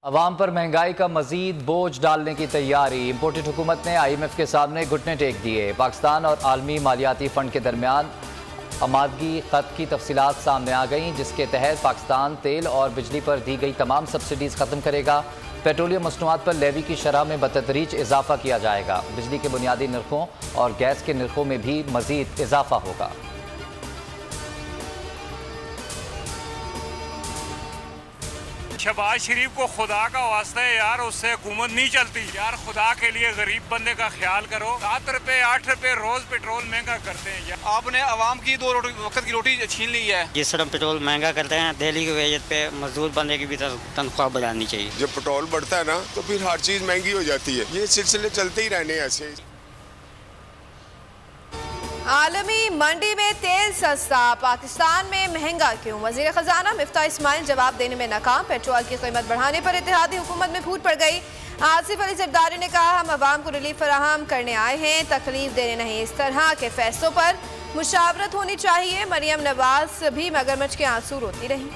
अवाम पर महंगाई का मजीद बोझ डालने की तैयारी। इम्पोर्टेड हुकूमत ने IMF के सामने घुटने टेक दिए। पाकिस्तान और आलमी मालियाती फ़ंड के दरमियान आमादगी ख़त की तफसीलात सामने आ गईं, जिसके तहत पाकिस्तान तेल और बिजली पर दी गई तमाम सब्सिडीज़ ख़त्म करेगा। पेट्रोलियम मसनूआत पर लेवी की शरह में बतदरीज इजाफा किया जाएगा। बिजली के बुनियादी नरखों और गैस के नरखों में भी मजीद इजाफा होगा। शहबाज शरीफ को खुदा का वास्ता है यार, उससे हुकूमत नहीं चलती यार। खुदा के लिए गरीब बंदे का ख्याल करो। 7 रुपए 8 रुपए रोज पेट्रोल महंगा करते हैं यार। आपने आवाम की 2 वक्त की रोटी छीन ली है। जिस तरह पेट्रोल महंगा करते हैं, दिल्ली की वेजत पे मजदूर बंदे की भी तनख्वाह बढ़ानी चाहिए। जब पेट्रोल बढ़ता है ना तो फिर हर चीज महंगी हो जाती है। ये सिलसिले चलते ही रहने ऐसे। आलमी मंडी में तेल सस्ता, पाकिस्तान में महंगा क्यों? वजीर खजाना मिफ्ता इस्माइल जवाब देने में नाकाम। पेट्रोल की कीमत बढ़ाने पर इत्तेहादी हुकूमत में फूट पड़ गई। आसिफ अली जरदारी ने कहा, हम अवाम को रिलीफ फराहम करने आए हैं, तकलीफ देने नहीं। इस तरह के फैसलों पर मुशावरत होनी चाहिए। मरियम नवाज भी मगरमच्छ के आंसू रोती रही।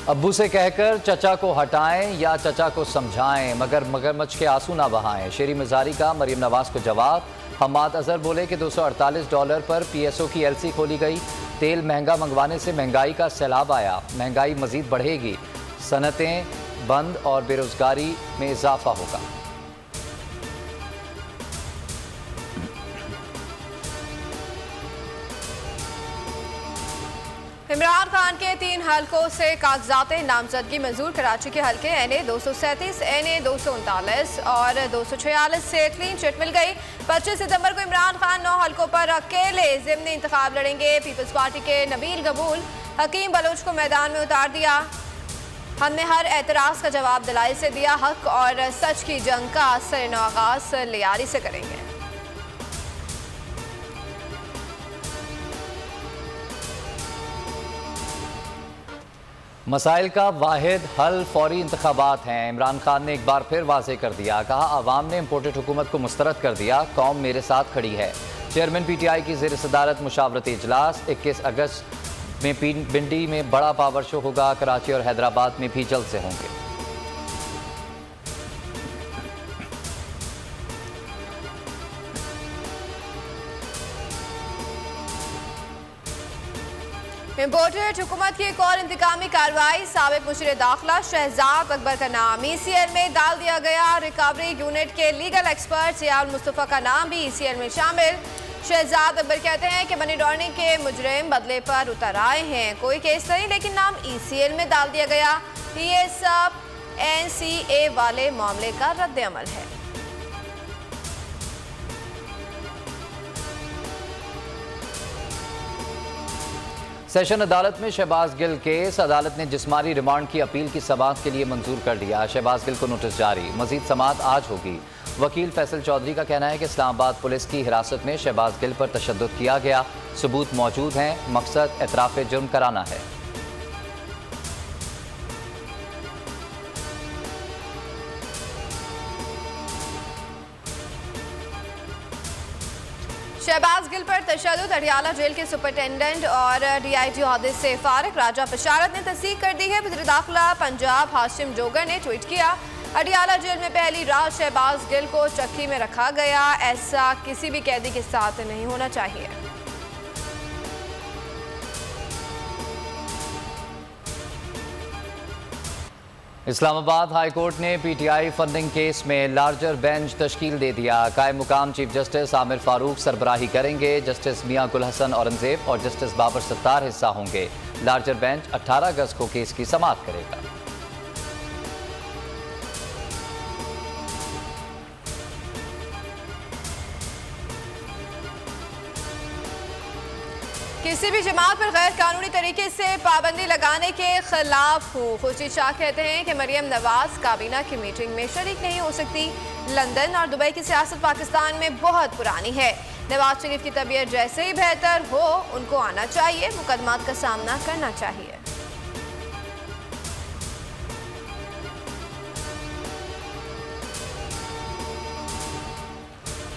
अब्बू से कहकर चचा को हटाएं या चचा को समझाएं, मगर मगरमच्छ के आंसू ना बहाएं। शेरी मिजारी का मरियम नवाज को जवाब। हमाद अजहर बोले कि $248 पर PSO की LC खोली गई। तेल महंगा मंगवाने से महंगाई का सैलाब आया। महंगाई मजीद बढ़ेगी, सनतें बंद और बेरोजगारी में इजाफा होगा। इमरान खान के 3 हलकों से कागजात नामजदगी मंजूर। कराची के हलके NA 237, NA 239 और 246 से क्लीन चिट मिल गई। 25 सितंबर को इमरान खान 9 हलकों पर अकेले ज़िमनी इंतखाब लड़ेंगे। पीपल्स पार्टी के नबील गबूल हकीम बलोच को मैदान में उतार दिया। हमने हर एतराज़ का जवाब दिलाई से दिया। हक और सच की जंग का असर आगाज लियारी से करेंगे। मसाइल का वाहिद हल फौरी इंतखाबात हैं। इमरान खान ने एक बार फिर वाज़ेह कर दिया। कहा, आवाम ने इम्पोर्टेड हुकूमत को मुस्तरद कर दिया, कौम मेरे साथ खड़ी है। चेयरमैन PTI की ज़ेर सदारत मुशावरती इजलास। 21 अगस्त में पिंडी में बड़ा पावर शो होगा। कराची और हैदराबाद में भी जल्द से होंगे। इम्पोर्टेड हुकूमत की एक और इंतकामी कार्रवाई। साबिक मुशीर दाखिला शहजाद अकबर का नाम ECL में डाल दिया गया। रिकवरी यूनिट के लीगल एक्सपर्ट सियाल मुस्तफ़ा का नाम भी ECL में शामिल। शहजाद अकबर कहते हैं कि मनी लॉन्ड्रिंग के मुजरिम बदले पर उतर आए हैं। कोई केस नहीं, लेकिन नाम ECL में डाल दिया गया। ये सब NCA वाले मामले का रद्द अमल है। सेशन अदालत में शहबाज गिल केस। अदालत ने जिस्मानी रिमांड की अपील की समाअत के लिए मंजूर कर दिया। शहबाज गिल को नोटिस जारी। मजीद समाअत आज होगी। वकील फैसल चौधरी का कहना है कि इस्लामाबाद पुलिस की हिरासत में शहबाज गिल पर तशद्दुद किया गया। सबूत मौजूद हैं, मकसद एतराफ़ जुर्म कराना है। शहबाज गिल पर तशद्दुद। अडियाला जेल के सुपरिटेंडेंट और DIG ओहदे से फारिग राजा बशारत ने तस्दीक कर दी है। वज़ीर दाखिला पंजाब हाशिम जोगर ने ट्वीट किया, अडियाला जेल में पहली रात शहबाज गिल को चक्की में रखा गया। ऐसा किसी भी कैदी के साथ नहीं होना चाहिए। इस्लामाबाद हाई कोर्ट ने PTI फंडिंग केस में लार्जर बेंच तश्कील दे दिया। कायम मुकाम चीफ जस्टिस आमिर फारूक सरबराही करेंगे। जस्टिस मियां गुल हसन औरंगजेब और जस्टिस बाबर सत्तार हिस्सा होंगे। लार्जर बेंच 18 अगस्त को केस की समाअत करेगा। किसी भी जमात पर गैर कानूनी तरीके से पाबंदी लगाने के खिलाफ हूँ। खुर्शीद शाह कहते हैं कि मरियम नवाज काबीना की मीटिंग में शरीक नहीं हो सकती। लंदन और दुबई की सियासत पाकिस्तान में बहुत पुरानी है। नवाज शरीफ की तबीयत जैसे ही बेहतर हो उनको आना चाहिए, मुकदमात का सामना करना चाहिए।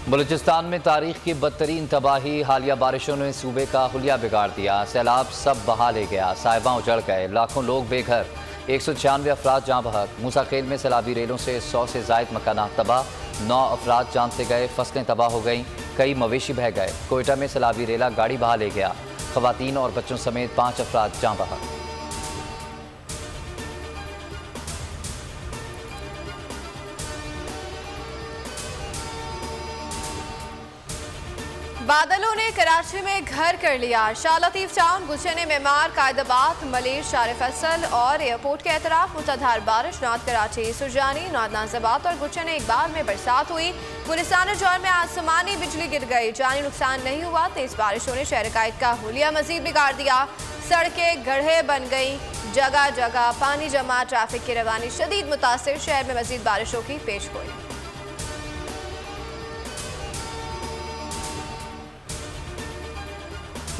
बलूचिस्तान में तारीख की बदतरीन तबाही, हालिया बारिशों ने सूबे का हुलिया बिगाड़ दिया। सैलाब सब बहा ले गया, साहिबां उजड़ गए, लाखों लोग बेघर, 196 अफराद जाँ बहक। मूसाखेल में सैलाबी रेलों से 100 से जायद मकानात तबाह, 9 अफराद जान से गए, फसलें तबाह हो गईं, कई मवेशी बह गए। कोयटा में सैलाबी रेला गाड़ी बहा ले गया, खवातीन और बच्चों समेत 5 अफराद जाँ बहक। बादलों ने कराची में घर कर लिया। शाह लतीफ टाउन, गुलशन मेमार, कायदाबाद, मलिर, शार फैसल और एयरपोर्ट के अतराफ मुसलधार बारिश। नॉर्थ कराची, सुरजानी, नॉर्थ नाजिबाद और गुलशन इकबाल में बरसात हुई। गुलिस्तान जौहर में आसमानी बिजली गिर गई, जानी नुकसान नहीं हुआ। तेज बारिशों ने शहर कायद का हुलिया मजीद बिगाड़ दिया। सड़कें गड्ढे बन गई, जगह जगह पानी जमा, ट्रैफिक की रवानी शदीद मुतासिर। शहर में मजीद बारिशों की पेश गोई।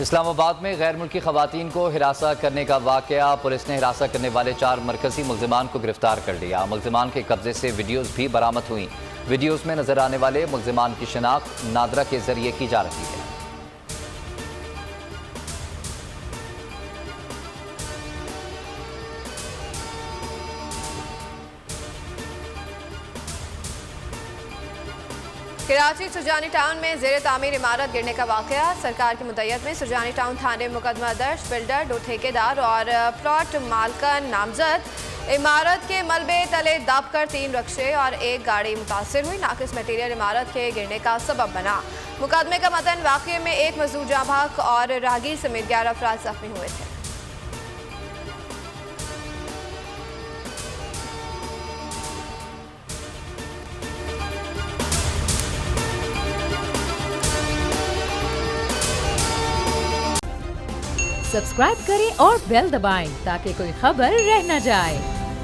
इस्लामाबाद में गैर मुल्की खवातीन को हिरासा करने का वाकया, पुलिस ने हिरासा करने वाले 4 मरकजी मुल्जिमान को गिरफ्तार कर लिया। मुल्जिमान के कब्जे से वीडियोज़ भी बरामद हुई। वीडियोज़ में नजर आने वाले मुल्जिमान की शनाख्त नादरा के जरिए की जा रही है। कराची सुरजानी टाउन में जेर तामीर इमारत गिरने का वाकया। सरकार की मुद्दत में सुरजानी टाउन थाने मुकदमा दर्ज। बिल्डर, 2 ठेकेदार और प्लॉट मालकन नामजद। इमारत के मलबे तले दब कर 3 रक्शे और 1 गाड़ी मुतासिर हुई। नाकिस मटीरियल इमारत के गिरने का सबब बना। मुकदमे का मतन, वाकये में 1 मजदूर जाँ बहक और राहगीर समेत 11 अफराद जख्मी हुए थे। सब्सक्राइब करें और बेल दबाएं ताकि कोई खबर रह न जाए।